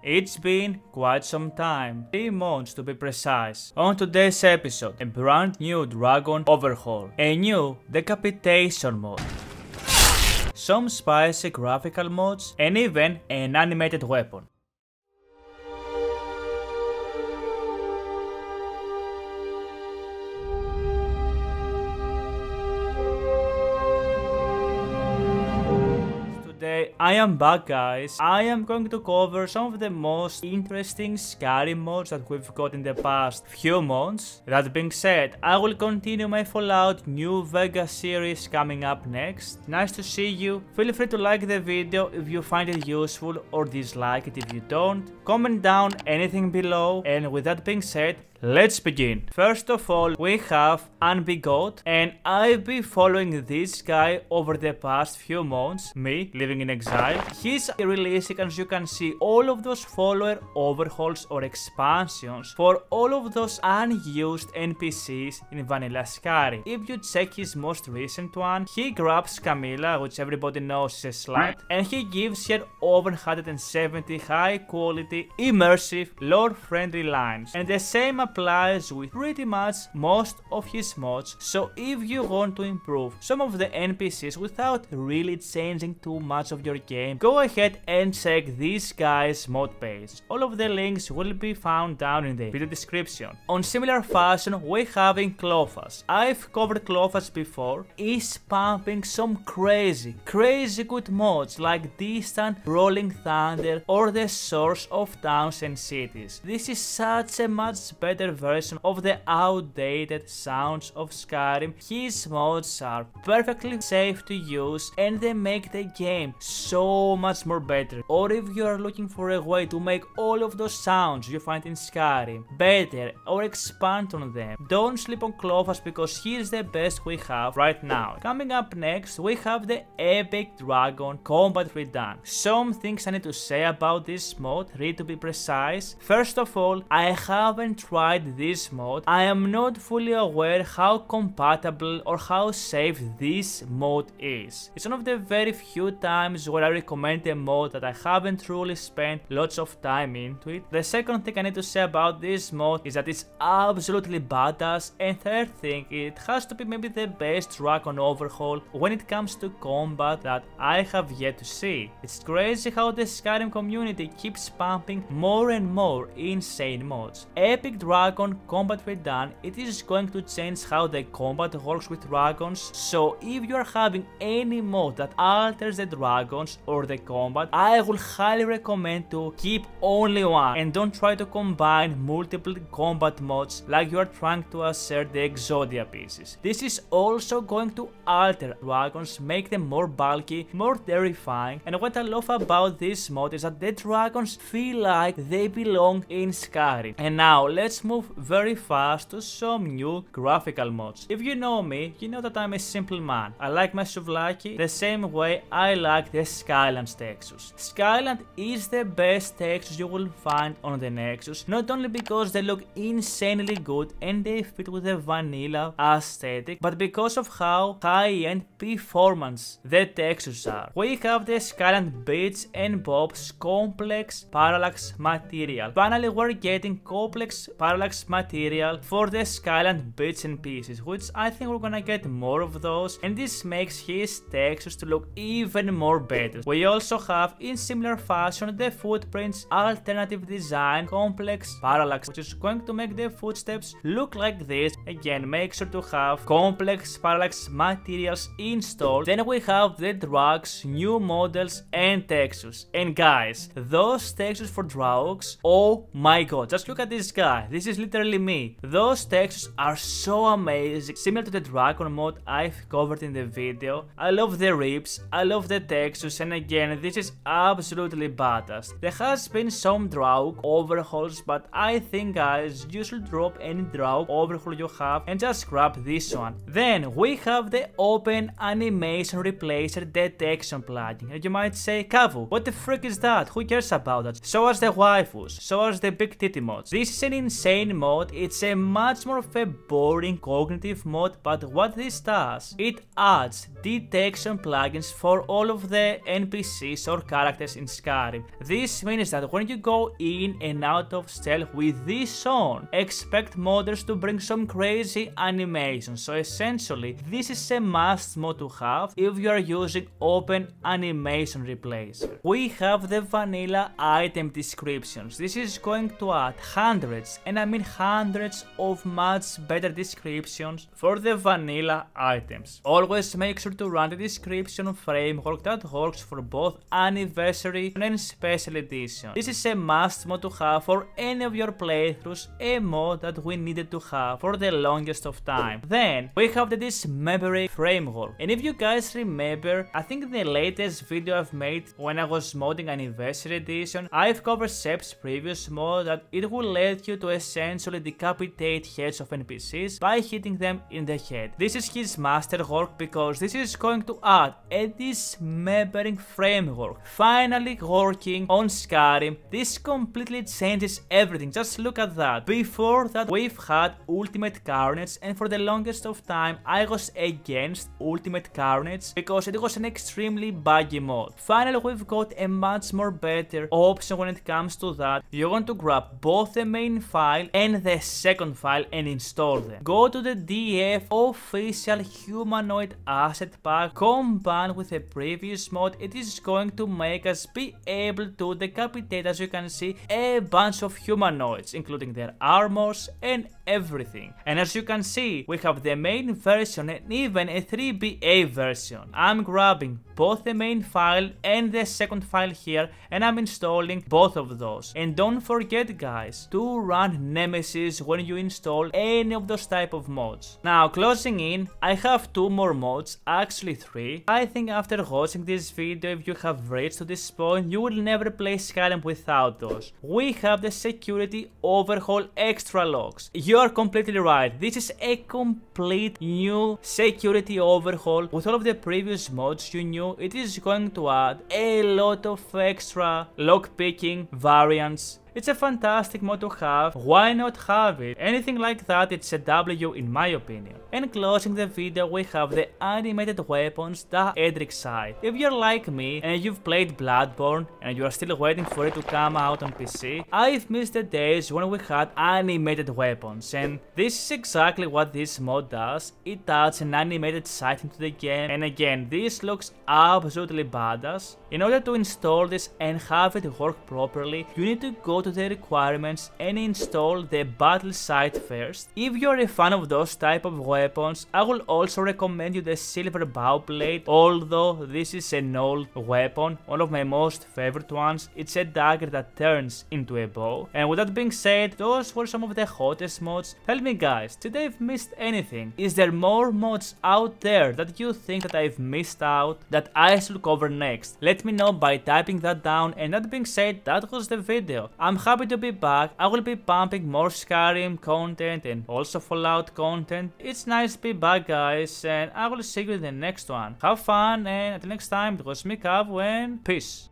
It's been quite some time, 3 months to be precise. On today's episode, a brand new Dragon Overhaul, a new decapitation mode, some spicy graphical mods, and even an animated weapon. I am back, guys. I am going to cover some of the most interesting Skyrim mods that we've got in the past few months. That being said, I will continue my Fallout New Vegas series coming up next. Nice to see you. Feel free to like the video if you find it useful or dislike it if you don't. Comment down anything below, and with that being said, let's begin. First of all, we have Unbegot, and I've been following this guy over the past few months, me living in exile. He's releasing, as you can see, all of those follower overhauls or expansions for all of those unused NPCs in vanilla Skyrim. If you check his most recent one, he grabs Camilla, which everybody knows is a slut, and he gives her over 170 high quality, immersive, lore-friendly lines. And the same applies with pretty much most of his mods, so if you want to improve some of the NPCs without really changing too much of your game, go ahead and check this guy's mod page. All of the links will be found down in the video description. On similar fashion, we have in Clofas. I've covered Clofas before. He's pumping some crazy good mods like Distant Rolling Thunder or the Source of Towns and Cities. This is such a much better version of the outdated sounds of Skyrim. His mods are perfectly safe to use and they make the game so much more better. Or if you are looking for a way to make all of those sounds you find in Skyrim better or expand on them, don't sleep on Clofas because he is the best we have right now. Coming up next, we have the Epic Dragon Combat Redone. Some things I need to say about this mod, really to be precise. First of all, I haven't tried this mod. I am not fully aware how compatible or how safe this mod is. It's one of the very few times where I recommend a mod that I haven't truly spent lots of time into it. The second thing I need to say about this mod is that it's absolutely badass, and third thing, it has to be maybe the best Dragon Overhaul when it comes to combat that I have yet to see. It's crazy how the Skyrim community keeps pumping more and more insane mods. Epic Dragon Combat Redone, it is going to change how the combat works with dragons, so if you are having any mod that alters the dragons or the combat, I will highly recommend to keep only one and don't try to combine multiple combat mods like you are trying to assert the Exodia pieces. This is also going to alter dragons, make them more bulky, more terrifying, and what I love about this mod is that the dragons feel like they belong in Skyrim. And now let's move very fast to some new graphical mods. If you know me, you know that I'm a simple man. I like my souvlaki the same way I like the Skyland textures. Skyland is the best textures you will find on the Nexus, not only because they look insanely good and they fit with the vanilla aesthetic, but because of how high-end performance the textures are. We have the Skyland bits and bobs complex parallax material. Finally, we're getting complex parallax material for the Skyland bits and pieces, which I think we're gonna get more of those, and this makes his textures to look even more better. We also have, in similar fashion, the footprints alternative design complex parallax, which is going to make the footsteps look like this. Again, make sure to have complex parallax materials installed. Then we have the Draugrs new models and textures, and guys, those textures for Draugrs, oh my god, just look at this guy. This is literally me. Those textures are so amazing, similar to the Dragon mod I've covered in the video. I love the ribs, I love the textures, and again, this is absolutely badass. There has been some Draugr overhauls, but I think, guys, you should drop any Draugr overhaul you have and just grab this one. Then we have the Open Animation Replacer Detection plugin, and you might say, Kavu, what the frick is that? Who cares about that? So as the waifus, so as the big titty mods. This is an insane main mod, it's a much more of a boring cognitive mod, but what this does, it adds detection plugins for all of the NPCs or characters in Skyrim. This means that when you go in and out of stealth with this on, expect modders to bring some crazy animations. So essentially, this is a must mod to have if you are using open animation replacer. We have the vanilla item descriptions. This is going to add hundreds, and I mean hundreds of much better descriptions for the vanilla items. Always make sure to run the description framework that works for both Anniversary and Special Edition. This is a must mod to have for any of your playthroughs, a mod that we needed to have for the longest of time. Then we have the Dismembering Framework, and if you guys remember, I think in the latest video I've made when I was modding Anniversary Edition, I've covered Sep's previous mod that it will let you to essentially decapitate heads of NPCs by hitting them in the head. This is his masterwork because this is going to add a Dismembering Framework finally working on Skyrim. This completely changes everything, just look at that. Before that we've had Ultimate Carnage, and for the longest of time I was against Ultimate Carnage because it was an extremely buggy mod. Finally we've got a much more better option when it comes to that. You want to grab both the main file and the second file and install them. Go to the DF official humanoid asset pack combined with the previous mod. It is going to make us be able to decapitate, as you can see, a bunch of humanoids, including their armors and everything. And as you can see, we have the main version and even a 3BA version. I'm grabbing both the main file and the second file here, and I'm installing both of those. And don't forget guys, to run Nemesis when you install any of those type of mods. Now closing in, I have 2 more mods, actually 3. I think after watching this video, if you have reached to this point, you will never play Skyrim without those. We have the Security Overhaul extra logs. You are completely right, this is a complete new security overhaul. With all of the previous mods you knew, it is going to add a lot of extra lockpicking variants. It's a fantastic mod to have, why not have it? Anything like that, it's a W in my opinion. And closing the video, we have the animated weapons, the Daedric Scythe. If you're like me and you've played Bloodborne and you are still waiting for it to come out on PC, I've missed the days when we had animated weapons, and this is exactly what this mod does. It adds an animated scythe into the game, and again, this looks absolutely badass. In order to install this and have it work properly, you need to go to the requirements and install the battle scythe first. If you're a fan of those type of weapons, I will also recommend you the silver bow blade. Although this is an old weapon, one of my most favorite ones, it's a dagger that turns into a bow. And with that being said, those were some of the hottest mods. Tell me guys, did I have missed anything? Is there more mods out there that you think that I've missed out that I should cover next? Let me know by typing that down. And that being said, that was the video. I'm happy to be back. I will be pumping more Skyrim content and also Fallout content. It's nice to be back guys, and I will see you in the next one. Have fun, and until next time, it was me, Cav, and peace.